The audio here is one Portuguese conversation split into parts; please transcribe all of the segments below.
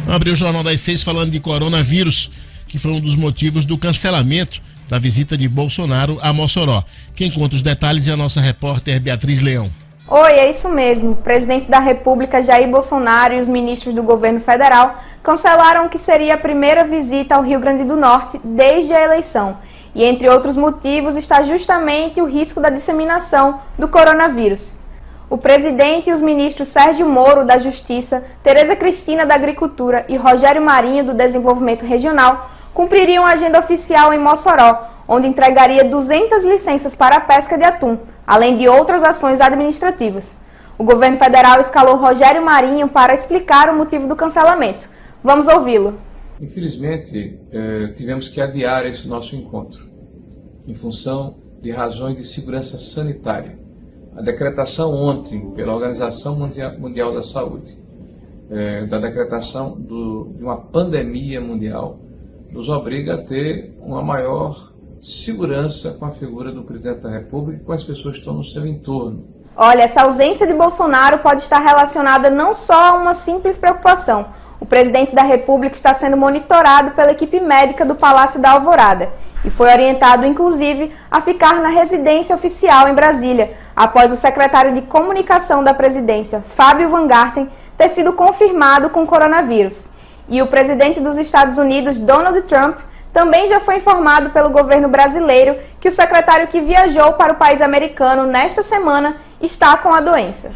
Abriu o Jornal das 6 falando de coronavírus, que foi um dos motivos do cancelamento da visita de Bolsonaro a Mossoró. Quem conta os detalhes é a nossa repórter Beatriz Leão. Oi, é isso mesmo. O presidente da República, Jair Bolsonaro, e os ministros do governo federal cancelaram o que seria a primeira visita ao Rio Grande do Norte desde a eleição. E entre outros motivos está justamente o risco da disseminação do coronavírus. O presidente e os ministros Sérgio Moro, da Justiça, Tereza Cristina, da Agricultura e Rogério Marinho, do Desenvolvimento Regional, cumpririam a agenda oficial em Mossoró, onde entregaria 200 licenças para a pesca de atum, além de outras ações administrativas. O governo federal escalou Rogério Marinho para explicar o motivo do cancelamento. Vamos ouvi-lo. Infelizmente, tivemos que adiar esse nosso encontro, em função de razões de segurança sanitária. A decretação ontem pela Organização Mundial da Saúde, da decretação de uma pandemia mundial, nos obriga a ter uma maior segurança com a figura do presidente da República e com as pessoas que estão no seu entorno. Olha, essa ausência de Bolsonaro pode estar relacionada não só a uma simples preocupação. O presidente da República está sendo monitorado pela equipe médica do Palácio da Alvorada e foi orientado, inclusive, a ficar na residência oficial em Brasília, após o secretário de Comunicação da Presidência, Fábio Van Garten, ter sido confirmado com coronavírus. E o presidente dos Estados Unidos, Donald Trump, também já foi informado pelo governo brasileiro que o secretário que viajou para o país americano nesta semana está com a doença.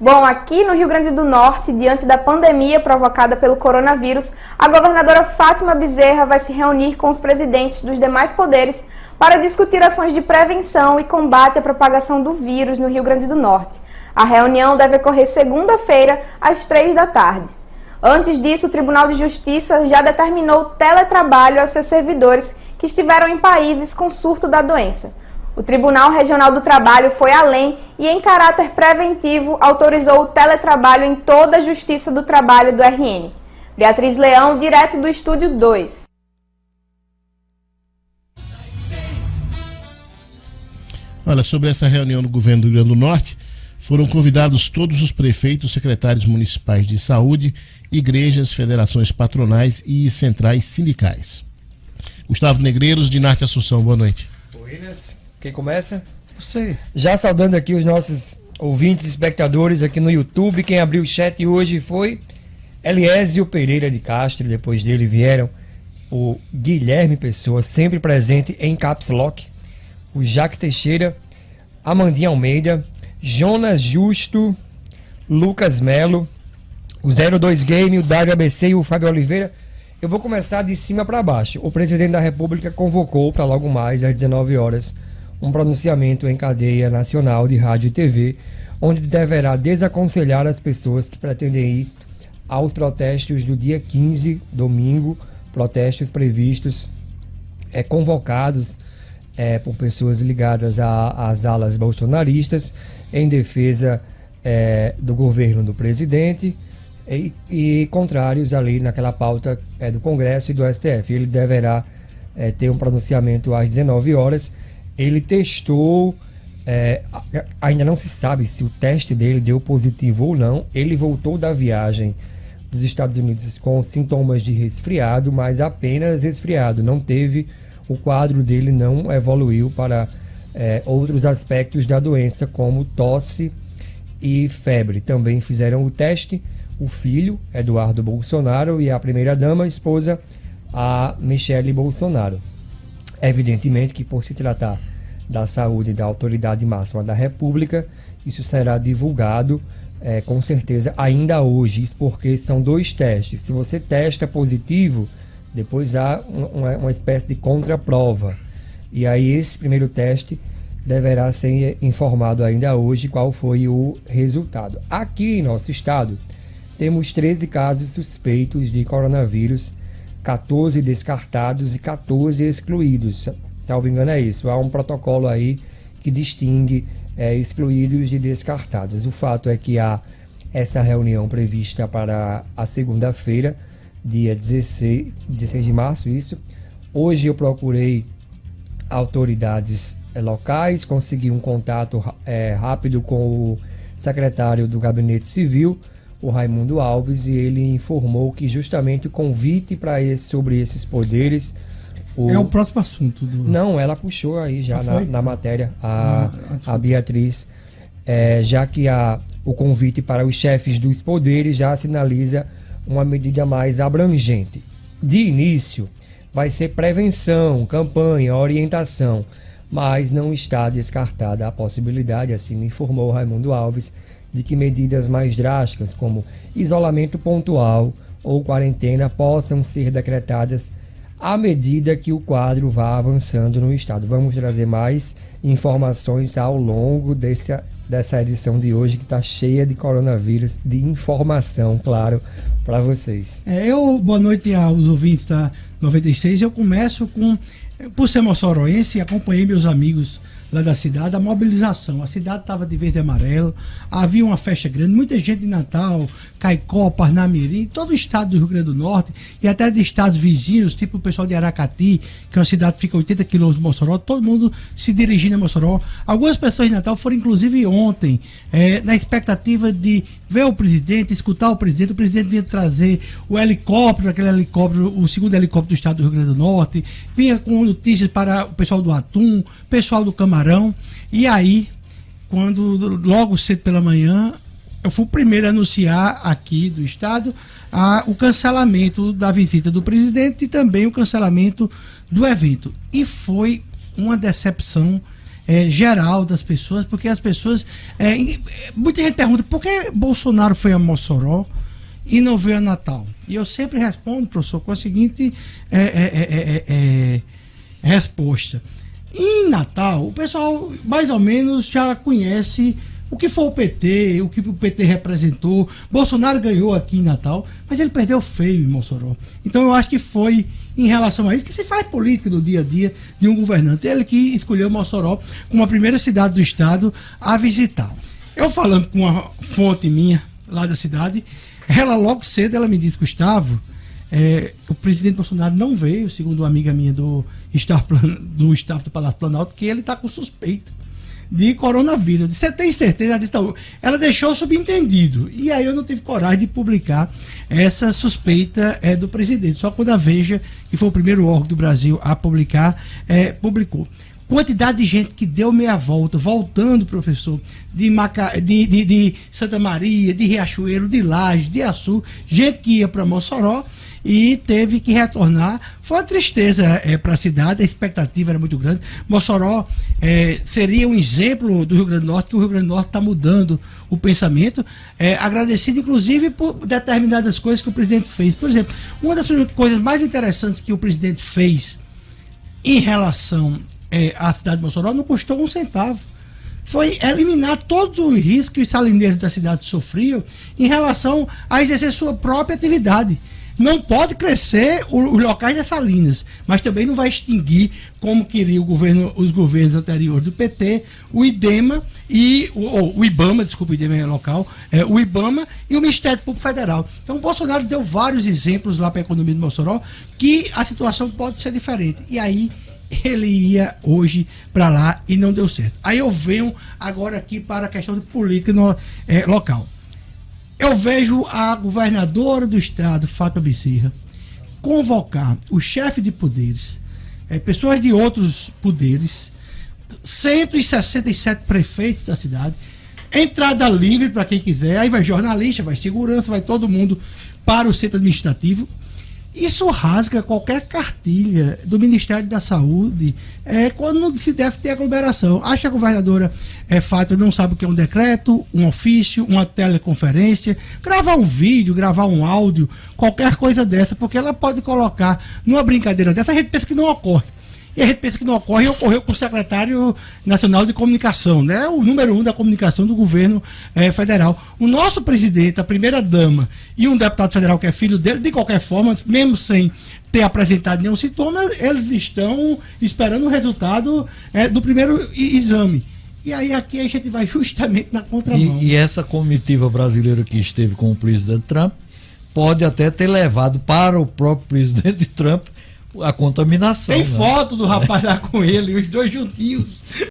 Bom, aqui no Rio Grande do Norte, diante da pandemia provocada pelo coronavírus, a governadora Fátima Bezerra vai se reunir com os presidentes dos demais poderes para discutir ações de prevenção e combate à propagação do vírus no Rio Grande do Norte. A reunião deve ocorrer segunda-feira, às 3 da tarde. Antes disso, o Tribunal de Justiça já determinou teletrabalho aos seus servidores que estiveram em países com surto da doença. O Tribunal Regional do Trabalho foi além e, em caráter preventivo, autorizou o teletrabalho em toda a Justiça do Trabalho do RN. Beatriz Leão, direto do Estúdio 2. Olha, sobre essa reunião do governo do Rio Grande do Norte, foram convidados todos os prefeitos, secretários municipais de saúde, igrejas, federações patronais e centrais sindicais. Gustavo Negreiros, de Norte Assunção, boa noite. Oi, Inês. Quem começa? Você. Já saudando aqui os nossos ouvintes e espectadores aqui no YouTube. Quem abriu o chat hoje foi Eliésio Pereira de Castro. Depois dele vieram o Guilherme Pessoa, sempre presente em Caps Lock, o Jaque Teixeira, Amandinha Almeida, Jonas Justo, Lucas Melo, o 02 Game, o Dário ABC e o Fábio Oliveira. Eu vou começar de cima para baixo. O presidente da República convocou para logo mais às 19 horas um pronunciamento em cadeia nacional de rádio e TV, onde deverá desaconselhar as pessoas que pretendem ir aos protestos do dia 15, domingo, protestos previstos, convocados por pessoas ligadas às alas bolsonaristas, em defesa do governo do presidente e contrários ali naquela pauta do Congresso e do STF. Ele deverá ter um pronunciamento às 19 horas. Ele testou, ainda não se sabe se o teste dele deu positivo ou não. Ele voltou da viagem dos Estados Unidos com sintomas de resfriado, mas apenas resfriado. Não teve, o quadro dele não evoluiu para outros aspectos da doença, como tosse e febre. Também fizeram o teste o filho, Eduardo Bolsonaro, e a primeira-dama, esposa, a Michele Bolsonaro. Evidentemente que, por se tratar da saúde da autoridade máxima da República, isso será divulgado com certeza ainda hoje, isso porque são 2 testes. Se você testa positivo, depois há uma espécie de contraprova. E aí esse primeiro teste deverá ser informado ainda hoje qual foi o resultado. Aqui em nosso estado, temos 13 casos suspeitos de coronavírus, 14 descartados e 14 excluídos. Salvo engano é isso. Há um protocolo aí que distingue excluídos de descartados. O fato é que há essa reunião prevista para a segunda-feira, dia 16 de março, isso. Hoje eu procurei autoridades locais, consegui um contato rápido com o secretário do Gabinete Civil, o Raimundo Alves, e ele informou que justamente o convite sobre esses poderes... É o próximo assunto. Não, ela puxou aí já na matéria, a Beatriz, já que o convite para os chefes dos poderes já sinaliza uma medida mais abrangente. De início, vai ser prevenção, campanha, orientação, mas não está descartada a possibilidade, assim me informou Raimundo Alves, de que medidas mais drásticas, como isolamento pontual ou quarentena, possam ser decretadas à medida que o quadro vá avançando no estado. Vamos trazer mais informações ao longo dessa edição de hoje, que está cheia de coronavírus, de informação, claro, para vocês. Boa noite aos ouvintes da 96. Eu começo por ser moçoroense, acompanhei meus amigos lá da cidade, a mobilização. A cidade estava de verde e amarelo, havia uma festa grande, muita gente de Natal, Caicó, Parnamirim, todo o estado do Rio Grande do Norte e até de estados vizinhos, tipo o pessoal de Aracati, que é uma cidade que fica a 80 quilômetros de Mossoró, todo mundo se dirigindo a Mossoró. Algumas pessoas de Natal foram inclusive ontem, na expectativa de ver o presidente, escutar o presidente vinha trazer o helicóptero, aquele helicóptero, o segundo helicóptero do estado do Rio Grande do Norte, vinha com notícias para o pessoal do Atum, pessoal do Camarão, e aí, quando logo cedo pela manhã, eu fui o primeiro a anunciar aqui do estado o cancelamento da visita do presidente e também o cancelamento do evento. E foi uma decepção geral das pessoas, porque as pessoas... muita gente pergunta por que Bolsonaro foi a Mossoró e não veio a Natal. E eu sempre respondo, professor, com a seguinte resposta. Em Natal, o pessoal mais ou menos já conhece o que foi o PT, o que o PT representou. Bolsonaro ganhou aqui em Natal, mas ele perdeu feio em Mossoró. Então eu acho que foi em relação a isso que se faz política do dia a dia de um governante. Ele que escolheu Mossoró como a primeira cidade do estado a visitar. Eu falando com uma fonte minha lá da cidade, ela logo cedo ela me disse: Gustavo, o presidente Bolsonaro não veio, segundo uma amiga minha do staff do Palácio Planalto, que ele está com suspeita de coronavírus. Você tem certeza? Ela deixou subentendido. E aí eu não tive coragem de publicar essa suspeita do presidente. Só quando a Veja, que foi o primeiro órgão do Brasil a publicar, publicou. Quantidade de gente que deu meia volta, voltando, professor, de Santa Maria, de Riachuelo, de Lajes, de Açu, gente que ia para Mossoró e teve que retornar. Foi uma tristeza para a cidade, a expectativa era muito grande. Mossoró seria um exemplo do Rio Grande do Norte, que o Rio Grande do Norte está mudando o pensamento, agradecido inclusive por determinadas coisas que o presidente fez. Por exemplo, uma das coisas mais interessantes que o presidente fez em relação à cidade de Mossoró não custou um centavo. Foi eliminar todos os riscos que os salineiros da cidade sofriam em relação a exercer sua própria atividade. Não pode crescer os locais das salinas, mas também não vai extinguir, como queria os governos anteriores do PT, o IDEMA e o IBAMA, desculpa, o IDEMA é local, o IBAMA e o Ministério Público Federal. Então o Bolsonaro deu vários exemplos lá para a economia de Mossoró que a situação pode ser diferente. E aí ele ia hoje para lá e não deu certo. Aí eu venho agora aqui para a questão de política local. Eu vejo a governadora do estado, Fátima Bezerra, convocar o chefe de poderes, pessoas de outros poderes, 167 prefeitos da cidade, entrada livre para quem quiser, aí vai jornalista, vai segurança, vai todo mundo para o centro administrativo. Isso rasga qualquer cartilha do Ministério da Saúde quando não se deve ter aglomeração. Acho que a governadora Fátima não sabe o que é um decreto, um ofício, uma teleconferência, gravar um vídeo, gravar um áudio, qualquer coisa dessa, porque ela pode colocar numa brincadeira dessa, a gente pensa que não ocorre. E a gente pensa que não ocorre, e ocorreu com o secretário nacional de comunicação, né? O número 1 da comunicação do governo federal. O nosso presidente, a primeira-dama e um deputado federal que é filho dele, de qualquer forma, mesmo sem ter apresentado nenhum sintoma, eles estão esperando o resultado do primeiro exame. E aí aqui a gente vai justamente na contramão. E essa comitiva brasileira que esteve com o presidente Trump pode até ter levado para o próprio presidente Trump a contaminação. Tem foto do rapaz lá com ele, os dois juntinhos.